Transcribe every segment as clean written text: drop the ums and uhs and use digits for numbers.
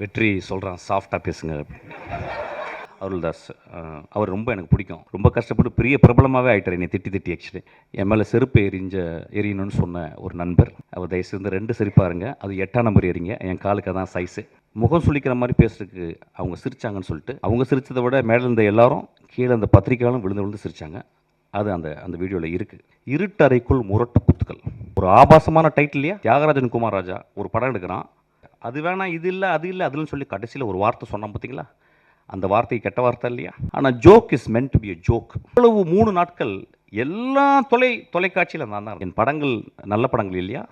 வெற்றி சொல்கிறான் சாஃப்டாக பேசுங்க. அருள்தாஸ் அவர் ரொம்ப எனக்கு பிடிக்கும். ரொம்ப கஷ்டப்பட்டு பெரிய பிரபலமாகவே ஆகிட்டார் என்னை திட்டி திட்டி. ஆக்சுவலி என் மேலே செருப்பு எரியணும்னு சொன்ன ஒரு நண்பர். அவர் தயவுசெய்து 2 செருப்பாருங்க, அது 8ஆம் நம்பர் எறிங்க, என் காலுக்கு அதான் சைஸு. முகம் சுளிக்கிற மாதிரி பேசுறதுக்கு அவங்க சிரித்தாங்கன்னு சொல்லிட்டு, அவங்க சிரித்ததை விட மேலே இருந்த எல்லாரும் கீழே அந்த பத்திரிக்கையாலும் விழுந்து விழுந்து சிரித்தாங்க. அது அந்த வீடியோவில் இருக்குது. இருட்டறைக்குள் முரட்டு குத்துக்கள், ஒரு ஆபாசமான டைட்டில்லையா. தியாகராஜன் குமார் ராஜா ஒரு படம் எடுக்கிறான், அது வேணாம் இது இல்லை அது இல்லை அதுலன்னு சொல்லி கடைசியில் ஒரு வார்த்தை சொன்னான் பார்த்தீங்களா, அந்த வார்த்தை கெட்ட வார்த்தை இல்லையா. ஆனால் joke is meant to be a joke. இவ்வளவு 3 நாட்கள் எல்லா தொலைக்காட்சியில் நான் தான். என் படங்கள் நல்ல படங்கள் இல்லையா,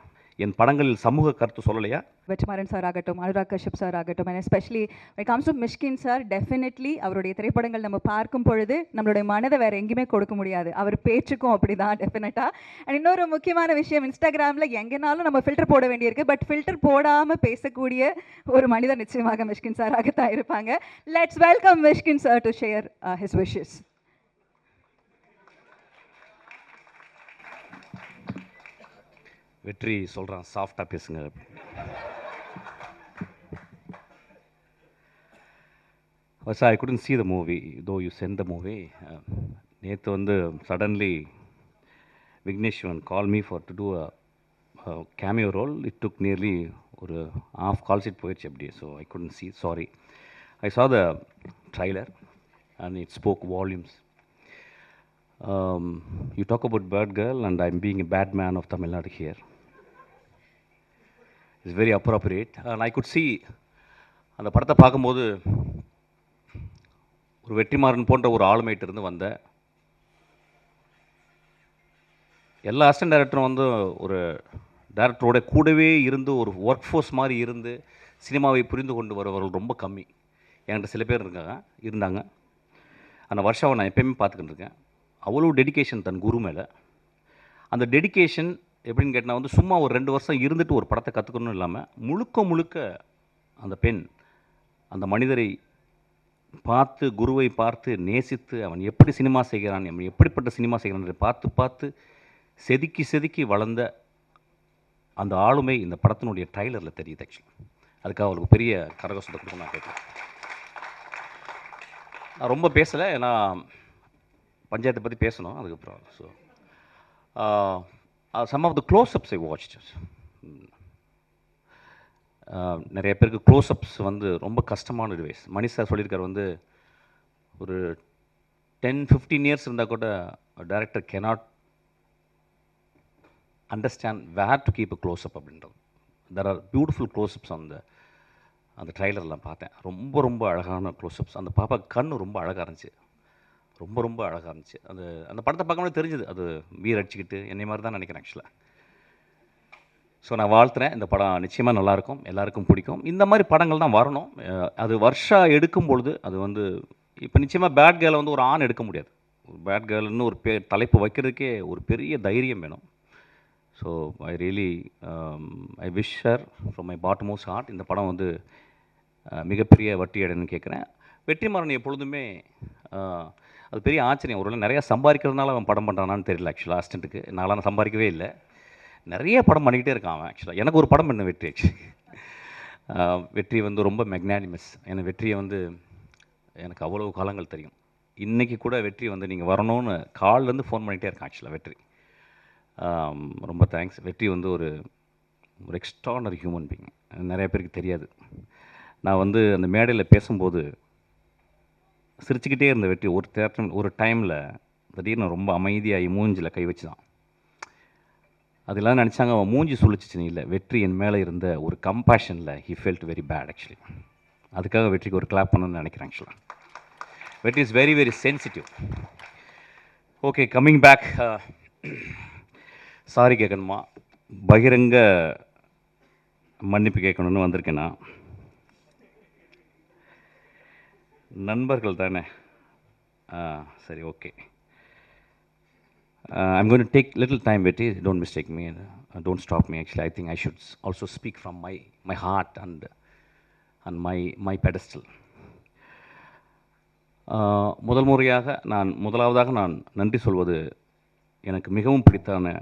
என் படங்களில் சமூக கருத்து சொல்லலையா. வெற்றிமாறன் சார் ஆகட்டும், அனுராக் கஷ்யப் சார் ஆகட்டும், and especially when it comes to Mysskin sir, definitely அவருடைய திரைப்படங்கள் நம்ம பார்க்கும் பொழுது நம்மளுடைய மனதை வேறு எங்கேயுமே கொடுக்க முடியாது. அவர் பேச்சுக்கும் அப்படி தான் டெஃபினட்டாக. அண்ட் இன்னொரு முக்கியமான விஷயம், இன்ஸ்டாகிராமில் எங்கேனாலும் நம்ம ஃபில்டர் போட வேண்டியிருக்கு, பட் ஃபில்டர் போடாமல் பேசக்கூடிய ஒரு மனிதர் நிச்சயமாக மிஷ்கின் சாராகத்தான் இருப்பாங்க. Let's welcome Mysskin sir to share his wishes. வெற்றி சொல்கிறான் சாஃப்டாக பேசுங்க. I couldn't see the movie, though you sent the movie. நேற்று வந்து suddenly Vignesh Shivan called me to do a cameo role. It took nearly ஒரு half call sheet போயிடுச்சு அப்படி. So I couldn't see, sorry. I saw the trailer and it spoke volumes. You talk about Bad Girl and I'm being a bad man of Tamil Nadu here. It's very appropriate. And I could see அந்த படத்தை பார்க்கும்போது ஒரு வெற்றிமாறன் போன்ற ஒரு ஆளுமையிட்ட இருந்து வந்த எல்லா assistant டைரக்டரும் வந்து ஒரு டைரக்டரோட கூடவே இருந்து ஒரு ஒர்க் ஃபோர்ஸ் மாதிரி இருந்து சினிமாவை புரிந்து கொண்டு வருவர்கள் ரொம்ப கம்மி. என்கிட்ட சில பேர் இருந்தாங்க. அந்த வருஷாவை நான் எப்பயுமே பார்த்துக்கிட்டு இருக்கேன். அவ்வளோ டெடிக்கேஷன் தன் குரு மேலே. அந்த டெடிக்கேஷன் எப்படின்னு கேட்டால் வந்து சும்மா ஒரு 2 வருஷம் இருந்துட்டு ஒரு படத்தை கற்றுக்கணும் இல்லாமல் முழுக்க அந்த பெண் அந்த மனிதரை பார்த்து, குருவை பார்த்து நேசித்து, அவன் எப்படி சினிமா செய்கிறான், அவன் எப்படிப்பட்ட சினிமா செய்கிறான் பார்த்து செதுக்கி வளர்ந்த அந்த ஆளுமை இந்த படத்தினுடைய ட்ரைலரில் தெரியுது. ஆக்சுவலி அதுக்காக அவளுக்கு பெரிய கரகோஷத்தை கொடுக்க நான் கேட்குறேன். நான் ரொம்ப பேசலை, ஏன்னா பஞ்சாயத்தை பற்றி பேசணும் அதுக்கப்புறம். So some of the close-ups I watched. நிறைய பேருக்கு க்ளோஸ்அப்ஸ் வந்து ரொம்ப கஷ்டமான டிவைஸ். மணி சார் சொல்லியிருக்கார் வந்து ஒரு 10-15 இயர்ஸ் இருந்தால் கூட director cannot understand where to keep a close-up அப்படின்றது. there are beautiful close-ups அந்த ட்ரைலர்லாம் பார்த்தேன். ரொம்ப அழகான க்ளோஸ்அப்ஸ். அந்த பாப்பா கண்ணு ரொம்ப அழகாக இருந்துச்சு, ரொம்ப அழகாக இருந்துச்சு. அந்த படத்தை பார்க்கும்போது தெரிஞ்சுது அது வீர் அடிச்சுக்கிட்டு என்னை மாதிரி தான் நினைக்கிறேன் ஆக்சுவலாக. ஸோ நான் வாழ்த்துறேன், இந்த படம் நிச்சயமாக நல்லாயிருக்கும், எல்லாருக்கும் பிடிக்கும். இந்த மாதிரி படங்கள் தான் வரணும். அது வருஷம் எடுக்கும் பொழுது அது வந்து இப்போ நிச்சயமாக பேட் கேர்ளை வந்து ஒரு ஆண் எடுக்க முடியாது. பேட் கேர்ள்னு ஒரு தலைப்பு வைக்கிறதுக்கே ஒரு பெரிய தைரியம் வேணும். So I really I wish her from my bottommost heart. இந்த படம் வந்து மிகப்பெரிய வட்டி அடைன்னு கேட்குறேன். வெற்றிமாறன் எப்பொழுதுமே அது பெரிய ஆச்சரியம். ஒருவேளை நிறையா சம்பாதிக்கிறதுனால அவன் படம் பண்ணுறானான்னு தெரியல. ஆக்சுவலாக அசிஸ்டண்ட்டுக்கு நான்லாம் சம்பாதிக்கவே இல்லை, நிறைய படம் பண்ணிக்கிட்டே இருக்கான் அவன். ஆக்சுவலாக எனக்கு ஒரு படம் பண்ண வெற்றி. ஆக்சுவலி வெற்றி வந்து ரொம்ப மெக்னானிமஸ். எனக்கு வெற்றியை வந்து எனக்கு அவ்வளோ காலங்கள் தெரியும். இன்றைக்கி கூட வெற்றி வந்து நீங்கள் வரணும்னு கால்லேருந்து ஃபோன் பண்ணிகிட்டே இருக்கான். ஆக்சுவலாக வெற்றி ரொம்ப தேங்க்ஸ். வெற்றி வந்து ஒரு எக்ஸ்ட்ரானரி ஹியூமன் பீயிங், நிறைய பேருக்கு தெரியாது. நான் வந்து அந்த மேடையில் பேசும்போது சிரிச்சுக்கிட்டே இருந்த வெற்றி ஒரு டைமில் திடீர்னு ரொம்ப அமைதியாகி மூஞ்சில் கை வச்சு தான். அதெல்லாம் நினச்சாங்க அவன் மூஞ்சி சுழிச்சிச்சுன்னு இல்லை, வெற்றி என் மேலே இருந்த ஒரு கம்பேஷனில் he felt very bad. Actually அதுக்காக வெற்றிக்கு ஒரு கிளாப் பண்ணணும்னு நினைக்கிறேன். ஆக்சுவலாக Vetri is very sensitive. Okay, coming back. Sorry கேட்கணுமா, பகிரங்க மன்னிப்பு கேட்கணுன்னு வந்திருக்கேன் நான். நண்பர்கள் தானே, சரி okay. I'm going to take little time, Betty. Don't mistake me. Don't stop me. Actually, I think I should also speak from my heart and my pedestal. முதலாவதாக நான் நன்றி சொல்வது எனக்கு மிகவும் பிடித்தான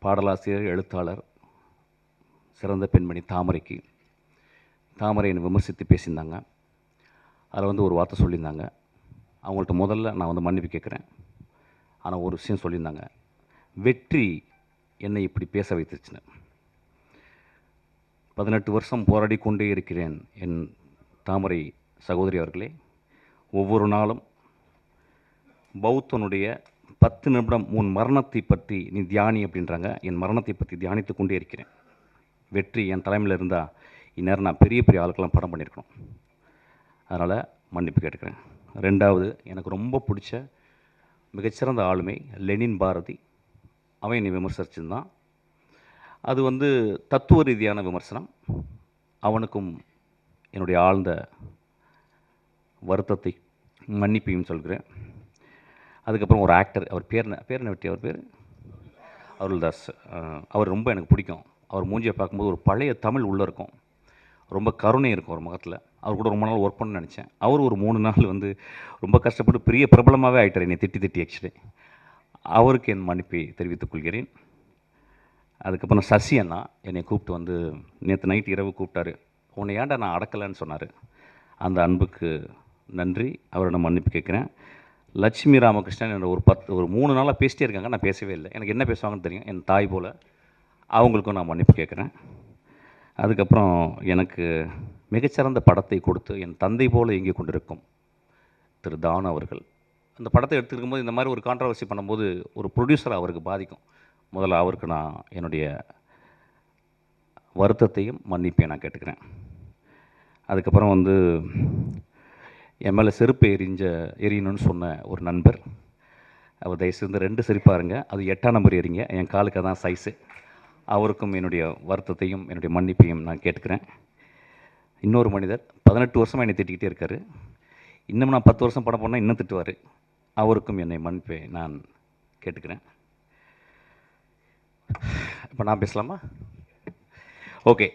பாடலாசிரியர், எழுத்தாளர், சிறந்த பெண்மணி தாமரைக்கு. தாமரை என்னை விமர்சித்து பேசியிருந்தாங்க. அதில் வந்து ஒரு வார்த்தை சொல்லியிருந்தாங்க. அவங்கள்ட்ட முதல்ல நான் வந்து மன்னிப்பு கேட்குறேன். ஆனால் ஒரு விஷயம் சொல்லியிருந்தாங்க, வெற்றி என்னை இப்படி பேச வைத்துச்சுன்னு. 18 வருஷம் போராடி கொண்டே இருக்கிறேன் என் தாமரை சகோதரி அவர்களே. ஒவ்வொரு நாளும் பௌத்தனுடைய 10 நிமிடம் உன் மரணத்தை பற்றி நீ தியானி அப்படின்றாங்க. என் மரணத்தை பற்றி தியானித்து கொண்டே இருக்கிறேன். வெற்றி என் தலைமையில் இருந்தால் இந்நேரம் நான் பெரிய பெரிய ஆளுக்கெல்லாம் படம் பண்ணியிருக்கணும். அதனால் மன்னிப்பு கேட்டுக்கிறேன். ரெண்டாவது, எனக்கு ரொம்ப பிடிச்ச மிகச்சிறந்த ஆளுமை லெனின் பாரதி. அவன் என்னை விமர்சிச்சிருந்தான். அது வந்து தத்துவ ரீதியான விமர்சனம். அவனுக்கும் என்னுடைய ஆழ்ந்த வருத்தத்தை மன்னிப்பையும் சொல்கிறேன். அதுக்கப்புறம் ஒரு ஆக்டர், அவர் பேர் என்ன வெற்றி, அவர் பேர் அருள்தாஸ். அவர் ரொம்ப எனக்கு பிடிக்கும். அவர் மூஞ்சியை பார்க்கும்போது ஒரு பழைய தமிழ் உள்ளே இருக்கும், ரொம்ப கருணை இருக்கும் ஒரு முகத்தில். அவர் கூட ரொம்ப நாள் ஒர்க் பண்ண நினச்சேன். அவர் ஒரு 3 நாள் வந்து ரொம்ப கஷ்டப்பட்டு பெரிய பிரபலமாகவே ஆகிட்டார் என்னை திட்டி ஆக்சுவலி. அவருக்கு என் மன்னிப்பை தெரிவித்துக் கொள்கிறேன். அதுக்கப்புறம் சசி அண்ணா என்னை கூப்பிட்டு வந்து நேற்று நைட் இரவு கூப்பிட்டாரு. உன்னை ஏன்டா நான் அடக்கலைன்னு சொன்னார். அந்த அன்புக்கு நன்றி. அவரோட மன்னிப்பு கேட்குறேன். லட்சுமி ராமகிருஷ்ணன் என்னோட ஒரு 3 நாளாக பேசிட்டே இருக்காங்க, நான் பேசவே இல்லை. எனக்கு என்ன பேசுவாங்கன்னு தெரியும், என் தாய் போல். அவங்களுக்கும் நான் மன்னிப்பு கேட்குறேன். அதுக்கப்புறம் எனக்கு மிகச்சிறந்த படத்தை கொடுத்து என் தந்தை போல் இயங்கி கொண்டிருக்கும் திரு தானு அவர்கள். அந்த படத்தை எடுத்துருக்கும் போது இந்த மாதிரி ஒரு கான்ட்ரவர்சி பண்ணும்போது ஒரு ப்ரொடியூசர் அவருக்கு பாதிக்கும். முதல்ல அவருக்கு நான் என்னுடைய வருத்தத்தையும் மன்னிப்பையும் நான் கேட்டுக்கிறேன். அதுக்கப்புறம் வந்து என் மேலே செருப்பு எரியணும்னு சொன்ன ஒரு நண்பர், அவர் தயவுசெய்து 2 செருப்பாக இருங்க, அது 8ஆம் நம்பர் எறிங்க, என் காலுக்கு தான் சைஸு. அவருக்கும் என்னுடைய வருத்தத்தையும் என்னுடைய மன்னிப்பையும் நான் கேட்டுக்கிறேன். இன்னொரு மனிதர் 18 வருஷமாக என்னை திட்டிக்கிட்டே இருக்கார். இன்னும் நான் 10 வருஷம் படம் பண்ணால் இன்னும் திட்டுவார். அவருக்கும் என்னை மன்னிப்பை நான் கேட்டுக்கிறேன். இப்போ நான் பேசலாமா? ஓகே.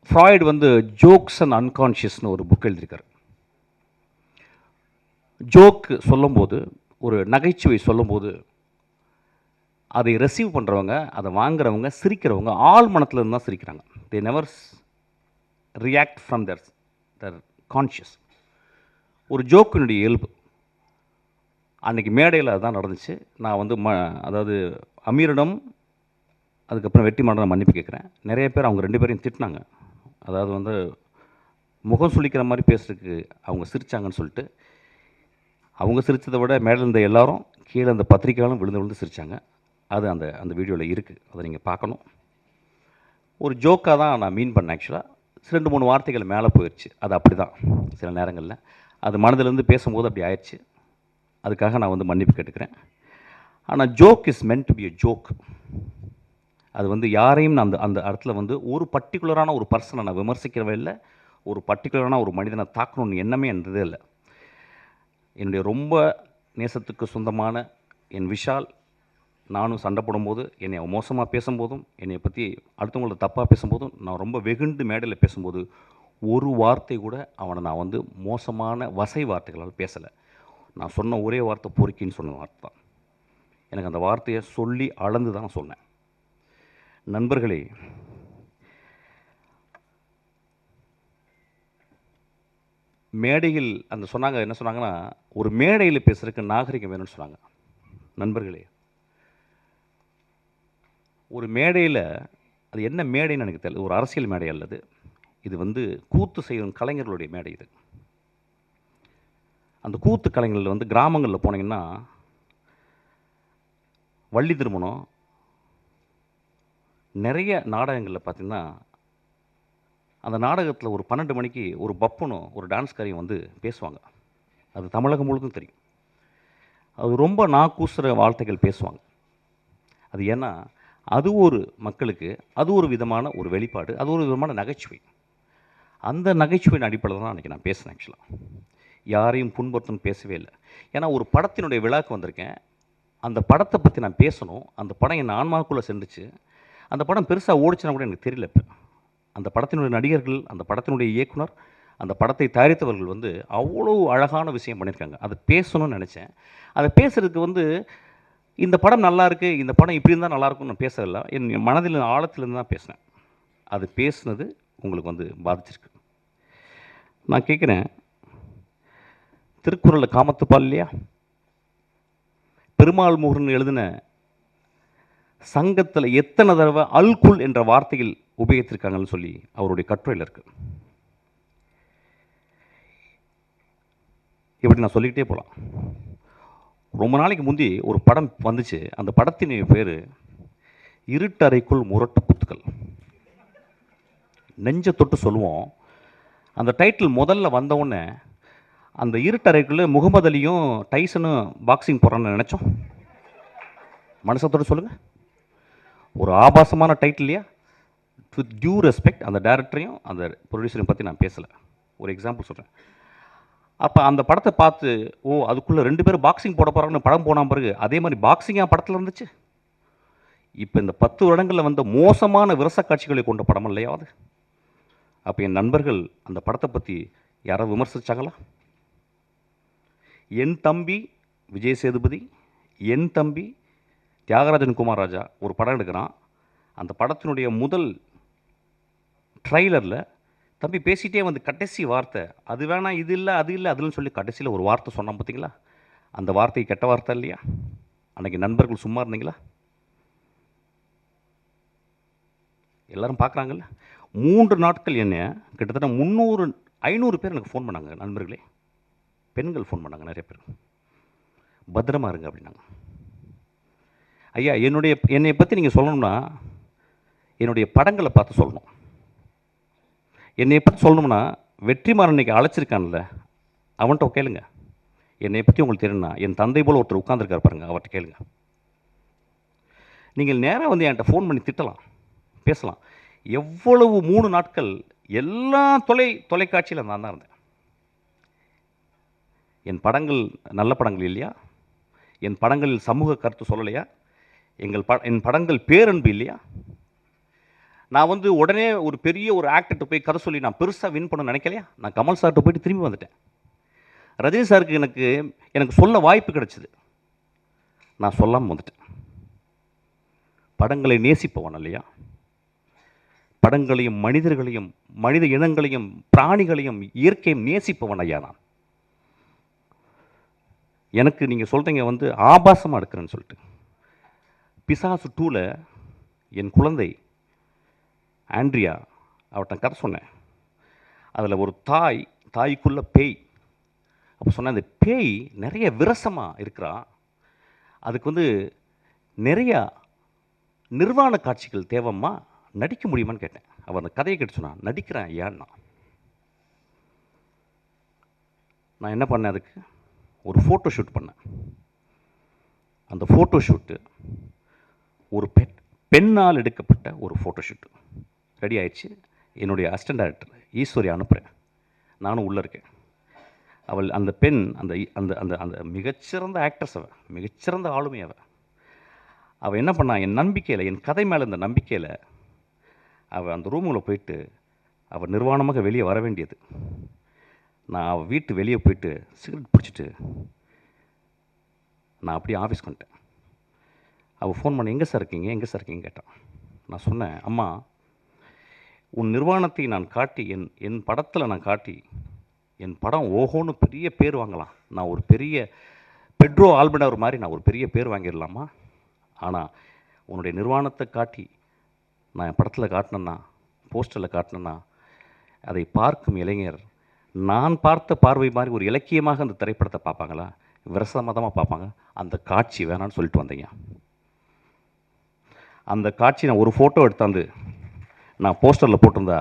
ஃப்ராய்டு வந்து ஜோக்ஸ் அண்ட் அன்கான்ஷியஸ்னு ஒரு புக் எழுதியிருக்கார். ஜோக்கு சொல்லும்போது, ஒரு நகைச்சுவை சொல்லும்போது அதை ரெசீவ் பண்ணுறவங்க, அதை வாங்குறவங்க, சிரிக்கிறவங்க ஆள் மனத்தில் இருந்து தான் சிரிக்கிறாங்க. They never react from their conscious. ஒரு ஜோக்கினுடைய இயல்பு. அன்றைக்கி மேடையில் அதுதான் நடந்துச்சு. நான் வந்து அதாவது அமீரிடம் அதுக்கப்புறம் வெற்றிமாறன் மன்னிப்பு கேட்குறேன். நிறைய பேர் அவங்க 2 பேரையும் திட்டினாங்க. அதாவது வந்து முகம் சுளிக்கிற மாதிரி பேசுறதுக்கு அவங்க சிரித்தாங்கன்னு சொல்லிட்டு, அவங்க சிரித்ததை விட மேலே இருந்த எல்லாரும் கீழே அந்த பத்திரிக்கையாலும் விழுந்து சிரித்தாங்க. அது அந்த வீடியோவில் இருக்குது, அதை நீங்கள் பார்க்கணும். ஒரு ஜோக்காக தான் நான் மீன் பண்ணேன் ஆக்சுவலாக. 2-3 வார்த்தைகள் மேலே போயிடுச்சு. அது அப்படி தான் சில நேரங்களில் அது மனதிலேருந்து பேசும்போது அப்படி ஆயிடுச்சு. அதுக்காக நான் வந்து மன்னிப்பு கேட்டுக்கிறேன். ஆனால் joke is meant to be a joke. அது வந்து யாரையும் நான் அந்த இடத்துல வந்து ஒரு பர்டிகுலரான ஒரு பர்சனை நான் விமர்சிக்கிறவே இல்லை, ஒரு பர்டிகுலரான ஒரு மனிதனை தாக்கணும்னு எண்ணமே என்றதே இல்லை. என்னுடைய ரொம்ப நேசத்துக்கு சொந்தமான என் விஷால், நானும் சண்டை போடும்போது, என்னை மோசமாக பேசும்போதும், என்னை பற்றி அடுத்தவங்கள தப்பாக பேசும்போதும், நான் ரொம்ப வெகுண்டு மேடையில் பேசும்போது ஒரு வார்த்தை கூட அவனை நான் வந்து மோசமான வசை வார்த்தைகளால் பேசலை. நான் சொன்ன ஒரே வார்த்தை பொறுக்கின்னு சொன்ன வார்த்தை தான். எனக்கு அந்த வார்த்தையை சொல்லி அளந்து தான் சொன்னேன். நண்பர்களே, மேடையில் அந்த சொன்னாங்க, என்ன சொன்னாங்கன்னா, ஒரு மேடையில் பேசுறதுக்கு நாகரிகம் வேணும்னு சொன்னாங்க. நண்பர்களே, ஒரு மேடையில், அது என்ன மேடைன்னு எனக்கு தெரியல, ஒரு அரசியல் மேடை அல்லது, இது வந்து கூத்து செய்யும் கலைஞர்களுடைய மேடை. இது அந்த கூத்து கலைஞர்கள் வந்து கிராமங்களில் போனீங்கன்னா, வள்ளி திருமணம் நிறைய நாடகங்களில் பார்த்திங்கன்னா, அந்த நாடகத்தில் ஒரு 12 மணிக்கு ஒரு பப்பனும் ஒரு டான்ஸ்காரியும் வந்து பேசுவாங்க. அது தமிழகம் முழுதும் தெரியும். அது ரொம்ப நாக்கூசுற வார்த்தைகள் பேசுவாங்க. அது ஏன்னா அது ஒரு மக்களுக்கு அது ஒரு விதமான ஒரு வெளிப்பாடு, அது ஒரு விதமான நகைச்சுவை. அந்த நகைச்சுவையின் அடிப்படையில் தான் அன்றைக்கி நான் பேசினேன். ஆக்சுவலாக யாரையும் புண்படுத்தணும்னு பேசவே இல்லை. ஏன்னா ஒரு படத்தினுடைய விழாக்கு வந்திருக்கேன், அந்த படத்தை பற்றி நான் பேசணும். அந்த படம் என் ஆன்மாவுக்குள்ளே சென்றுச்சு. அந்த படம் பெருசாக ஓடிச்சுன்னா கூட எனக்கு தெரியல. இப்போ அந்த படத்தினுடைய நடிகர்கள், அந்த படத்தினுடைய இயக்குனர், அந்த படத்தை தயாரித்தவர்கள் வந்து அவ்வளோ அழகான விஷயம் பண்ணியிருக்காங்க. அதை பேசணும்னு நினச்சேன். அதை பேசுகிறதுக்கு வந்து இந்த படம் நல்லா இருக்கு, இந்த படம் இப்படி இருந்தால் நல்லாயிருக்கும்னு நான் பேசல. என் மனதில் ஆழத்திலேருந்து தான் பேசினேன். அது பேசுனது உங்களுக்கு வந்து பாதிச்சிருக்கு. நான் கேட்குறேன், திருக்குறளில் காமத்துப்பால் இல்லையா? பெருமாள் முருகன் எழுதின சங்கத்தில் எத்தனை தடவை அல்குல் என்ற வார்த்தையில் உபயோகித்திருக்காங்கன்னு சொல்லி அவருடைய கட்டுரையில் இருக்கு. இப்படி நான் சொல்லிக்கிட்டே போகலாம். ரொம்ப நாளைக்கு முந்தி ஒரு படம் வந்துச்சு. அந்த படத்தின் பேர் இருட்டறைக்குள் முரட்டு குத்துக்கள். நெஞ்ச தொட்டு சொல்லுவோம். அந்த டைட்டில் முதல்ல வந்தவுடனே அந்த இருட்டறைக்குள்ளே முகமது அலியும் டைசனும் பாக்ஸிங் போகிறான்னு நினச்சோம். மனசத்தோடு சொல்லுங்கள். ஒரு ஆபாசமான டைட்டில் இல்லையா? வித் டியூ ரெஸ்பெக்ட் அந்த டைரக்டரையும் அந்த ப்ரொடியூசரையும் பற்றி நான் பேசலை, ஒரு எக்ஸாம்பிள் சொல்கிறேன். அப்போ அந்த படத்தை பார்த்து, ஓ அதுக்குள்ளே 2 பேரும் பாக்ஸிங் போட போகிறாங்கன்னு படம் போன பிறகு அதே மாதிரி பாக்ஸிங்காக படத்தில் இருந்துச்சு. இப்போ இந்த 10 வருடங்களில் வந்த மோசமான விரச காட்சிகளை கொண்ட படம் இல்லையா அது? அப்போ என் நண்பர்கள் அந்த படத்தை பற்றி யாராவது விமர்சித்தாங்களா? என் தம்பி விஜய் சேதுபதி, என் தம்பி தியாகராஜன் குமார் ராஜா ஒரு படம் எடுக்கிறான். அந்த படத்தினுடைய முதல் ட்ரைலரில் தம்பி பேசிகிட்டே வந்து கடைசி வார்த்தை, அது வேணாம், இது இல்லை, அது இல்லை, அதுன்னு சொல்லி கடைசியில் ஒரு வார்த்தை சொன்னான் பார்த்தீங்களா? அந்த வார்த்தை கெட்ட வார்த்தை இல்லையா? அன்றைக்கி நண்பர்கள் சும்மா இருந்தீங்களா? எல்லோரும் பார்க்குறாங்கல்ல. 3 நாட்கள் என்ன கிட்டத்தட்ட 500 பேர் எனக்கு ஃபோன் பண்ணாங்க நண்பர்களே. பெண்கள் ஃபோன் பண்ணாங்க நிறைய பேர். பத்திரமா இருங்க அப்படின்னாங்க. ஐயா என்னை பற்றி நீங்கள் சொல்லணும்னா என்னுடைய படங்களை பார்த்து சொல்லணும். என்னை பற்றி சொல்லணும்னா வெற்றிமாறன் இன்னைக்கு அழைச்சிருக்கான்ல, அவன்கிட்ட கேளுங்க. என்னை பற்றி உங்களுக்கு தெரியும்னா என் தந்தை போல் ஒருத்தர் உட்காந்துருக்கார் பாருங்க, அவர்கிட்ட கேளுங்க. நீங்கள் நேராக வந்து என்கிட்ட ஃபோன் பண்ணி திட்டலாம், பேசலாம். எவ்வளவு 3 நாட்கள் எல்லா தொலைக்காட்சியில் நான் தான் இருந்தேன். என் படங்கள் நல்ல படங்கள் இல்லையா? என் படங்களில் சமூக கருத்து சொல்லலையா? என் படங்கள் பேரன்பு இல்லையா? நான் வந்து உடனே ஒரு பெரிய ஒரு ஆக்டர்கிட்ட போய் கதை சொல்லி நான் பெருசாக வின் பண்ண நினைக்கலையா? நான் கமல் சார்கிட்ட போயிட்டு திரும்பி வந்துட்டேன். ரஜினி சாருக்கு எனக்கு சொல்ல வாய்ப்பு கிடைச்சிது, நான் சொல்லாமல் வந்துட்டேன். படங்களை நேசிப்பவன் இல்லையா? படங்களையும் மனிதர்களையும் மனித இனங்களையும் பிராணிகளையும் இயற்கையும் நேசிப்பவன் ஐயா நான். எனக்கு நீங்கள் சொல்கிறீங்க வந்து ஆபாசமாக எடுக்கிறேன்னு சொல்லிட்டு. பிசாசு 2ல் என் குழந்தை ஆண்ட்ரியா அவட்ட கதை சொன்னேன். அதில் ஒரு தாய்க்குள்ளே பேய். அப்போ சொன்னேன், அந்த பேய் நிறைய விரசமாக இருக்கிறா, அதுக்கு வந்து நிறையா நிர்வாண காட்சிகள் தேவைம்மா, நடிக்க முடியுமான்னு கேட்டேன். அவர் அந்த கதையை கேட்டு சொன்னான், நடிக்கிறேன் ஐயான்னா. நான் என்ன பண்ணேன், அதுக்கு ஒரு ஃபோட்டோ ஷூட் பண்ணேன். அந்த ஃபோட்டோ ஷூட்டு ஒரு பெண்ணால் எடுக்கப்பட்ட ஒரு ஃபோட்டோ ஷூட்டு ரெடி ஆயிடுச்சு. என்னுடைய அசிஸ்டன்ட் டைரக்டர் ஈஸ்வரி அனுப்புகிறேன், நானும் உள்ளே இருக்கேன். அவள் அந்த பெண் அந்த அந்த அந்த அந்த மிகச்சிறந்த ஆக்ட்ரஸ், அவள் மிகச்சிறந்த ஆளுமை. அவள் என்ன பண்ணா, என் நம்பிக்கையில், என் கதை மேலே இந்த நம்பிக்கையில் அவள் அந்த ரூமில் போயிட்டு அவள் நிர்வாணமாக வெளியே வர வேண்டியது. நான் அவள் வீட்டு வெளியே போயிட்டு சிகரெட் பிடிச்சிட்டு நான் அப்படியே ஆஃபீஸ்க்கு வந்துட்டேன். அவள் ஃபோன் பண்ணி, எங்கே சார் இருக்கீங்க கேட்டான். நான் சொன்னேன், அம்மா உன் நிர்வாணத்தை நான் காட்டி என் படத்தில் நான் காட்டி என் படம் ஓஹோன்னு பெரிய பேர் வாங்கலாம், நான் ஒரு பெரிய பெட்ரோ ஆல்பனர் மாதிரி நான் ஒரு பெரிய பேர் வாங்கிடலாமா? ஆனால் உன்னுடைய நிர்வாணத்தை காட்டி நான் என் படத்தில் காட்டினேன்னா, போஸ்டரில் காட்டினேன்னா, அதை பார்க்கும் இளைஞர் நான் பார்த்த பார்வை மாதிரி ஒரு இலக்கியமாக அந்த திரைப்படத்தை பார்ப்பாங்களா? விரசமதமாக பார்ப்பாங்க. அந்த காட்சி வேணான்னு சொல்லிட்டு வந்தீங்க. அந்த காட்சி நான் ஒரு ஃபோட்டோ எடுத்தாந்து நான் போஸ்டரில் போட்டிருந்தா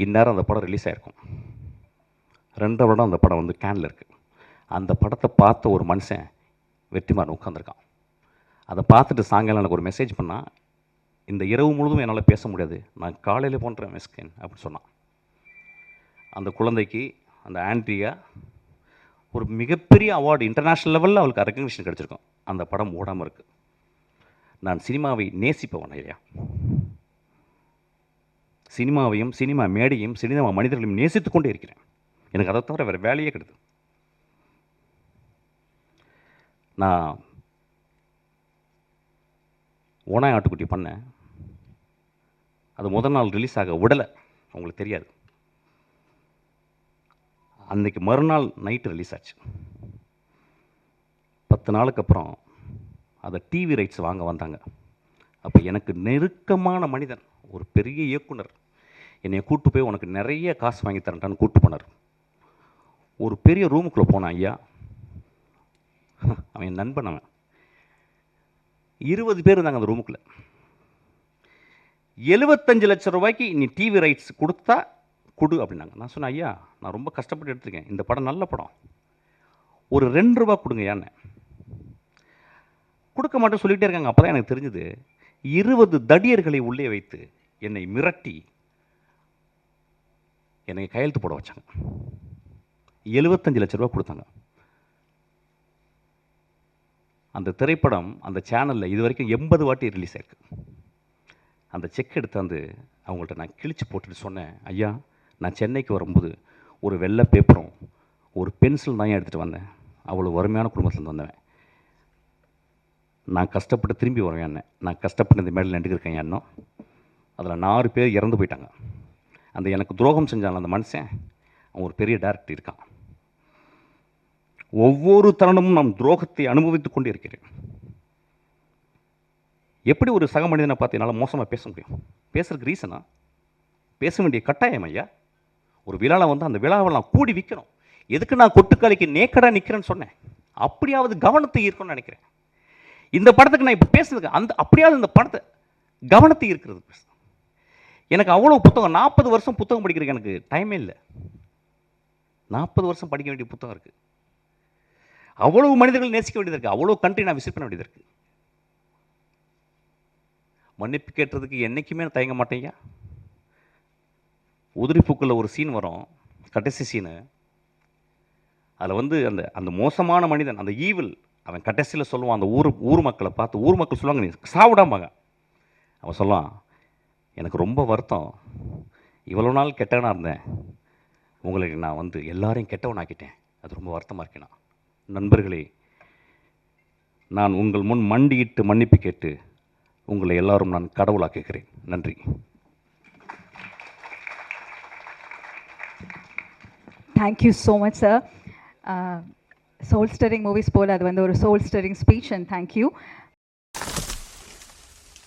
இந்நேரம் அந்த படம் ரிலீஸ் ஆகிருக்கும். 2 வருடம் அந்த படம் வந்து கேனில் இருக்குது. அந்த படத்தை பார்த்த ஒரு மனுஷன் வெற்றிமாறன் உட்காந்துருக்கான். அதை பார்த்துட்டு சாயங்காலம் எனக்கு ஒரு மெசேஜ் பண்ணால், இந்த இரவு முழுதும் என்னால் பேச முடியாது, நான் காலையில் போன்றேன் மெஸ்கின் அப்படின்னு சொன்னான். அந்த குழந்தைக்கு, அந்த ஆண்ட்ரியா, ஒரு மிகப்பெரிய அவார்டு இன்டர்நேஷ்னல் லெவலில் அவளுக்கு ரெக்கக்னிஷன் கிடச்சிருக்கும். அந்த படம் ஓடாமல் இருக்குது. நான் சினிமாவை நேசிப்பவன் இல்லையா? சினிமாவையும் சினிமா மேடையும் சினிமா மனிதர்களையும் நேசித்து கொண்டே இருக்கிறேன். எனக்கு அதை தவிர வேறு வேலையே கிடையாது. நான் ஓனாய் ஆட்டுக்குட்டி பண்ணேன். அது முதல் நாள் ரிலீஸ் ஆக விடலை, உங்களுக்கு தெரியாது. அன்றைக்கி மறுநாள் நைட்டு ரிலீஸ் ஆச்சு. 10 நாளுக்கு அப்புறம் அதை டிவி ரைட்ஸ் வாங்க வந்தாங்க. அப்போ எனக்கு நெருக்கமான மனிதன், ஒரு பெரிய இயக்குனர் என்னை கூப்பிட்டு போய் உனக்கு நிறைய காசு வாங்கி தரேன்டான்னு கூப்பிட்டு போனார். ஒரு பெரிய ரூமுக்குள்ளே போனான் ஐயா. அவன் என் நண்பன். அவன் 20 பேர் இருந்தாங்க அந்த ரூமுக்குள்ளே. 75 லட்சம் ரூபாய்க்கு நீ டிவி ரைட்ஸ் கொடுத்தா கொடு அப்படின்னாங்க. நான் சொன்னேன், ஐயா நான் ரொம்ப கஷ்டப்பட்டு எடுத்துருக்கேன், இந்த படம் நல்ல படம், ஒரு 2 ரூபா கொடுங்க. ஏன்னு கொடுக்க மாட்டேன் சொல்லிகிட்டே இருக்காங்க. அப்போ தான் எனக்கு தெரிஞ்சுது, 20 தடியர்களை உள்ளே வைத்து என்னை மிரட்டி என்னை கையெழுத்து போட வச்சாங்க. 75 லட்ச ரூபா கொடுத்தாங்க. அந்த திரைப்படம் அந்த சேனலில் இது வரைக்கும் 80 வாட்டி ரிலீஸ் ஆயிருக்கு. அந்த செக் எடுத்தாந்து அவங்கள்ட்ட நான் கிழிச்சு போட்டுட்டு சொன்னேன், ஐயா நான் சென்னைக்கு வரும்போது ஒரு வெள்ளை பேப்பரும் ஒரு பென்சில் தான் எடுத்துகிட்டு வந்தேன், அவ்வளோ வறுமையான குடும்பத்துலேருந்து வந்தவன், நான் கஷ்டப்பட்டு திரும்பி வருவேன் என்ன, நான் கஷ்டப்பட்டு இந்த மேடையில் நின்றுருக்கேன் எண்ணம். அதில் 4 பேர் இறந்து போயிட்டாங்க. அந்த எனக்கு துரோகம் செஞ்சான் அந்த மனுஷன், அவன் ஒரு பெரிய டைரக்டர் இருக்கான். ஒவ்வொரு தருணமும் நான் துரோகத்தை அனுபவித்துக் கொண்டு இருக்கிறேன். எப்படி ஒரு சக மனிதனை பார்த்து என்னால் மோசமாக பேச முடியும்? பேசுறதுக்கு ரீசனா? பேச வேண்டிய கட்டாயம் ஐயா. ஒரு விழாவில் வந்து அந்த விழாவில் நான் கூடி விற்கணும். எதுக்கு நான் கொட்டுக்காலிக்கு நேக்கடாக நிற்கிறேன்னு சொன்னேன்? அப்படியாவது கவனத்தை ஈர்க்கணும்னு நினைக்கிறேன். இந்த படத்துக்கு நான் இப்போ பேசுறதுக்கு அந்த அப்படியாவது இந்த படத்தை கவனத்தை ஈர்க்கிறது பேச. எனக்கு அவ்வளோ புத்தகம், 40 வருஷம் புத்தகம் படிக்கிறதுக்கு எனக்கு டைமே இல்லை. 40 வருஷம் படிக்க வேண்டிய புத்தகம் இருக்குது. அவ்வளவு மனிதர்கள் நேசிக்க வேண்டியது இருக்குது. அவ்வளோ கண்ட்ரி நான் விசிட் பண்ண வேண்டியது இருக்குது. மன்னிப்பு கேட்டதுக்கு என்றைக்குமே நான் தயங்க மாட்டேங்க. உதிரிப்பூக்களில் ஒரு சீன் வரும், கடைசி சீனு. அதில் வந்து அந்த அந்த மோசமான மனிதன், அந்த ஈவில், அவன் கடைசியில் சொல்லுவான் அந்த ஊர் மக்களை பார்த்து. ஊர் மக்கள் சொல்லுவாங்க, நீ சாவிடாமாங்க. அவன் சொல்லுவான், எனக்கு ரொம்ப வருத்தம், இவ்வளோ நாள் கெட்டவனாக இருந்தேன், உங்களுக்கு நான் வந்து எல்லாரையும் கெட்டவனாக்கிட்டேன், அது ரொம்ப வருத்தமாக இருக்கேன். நண்பர்களே, நான் உங்கள் முன் மண்டியிட்டு மன்னிப்பு கேட்டு உங்களை எல்லாரும் நான் கடவுளாக்குகிறேன். நன்றி. Thank you so much sir. Soul stirring movies போல் அது வந்து ஒரு soul stirring speech, and thank you.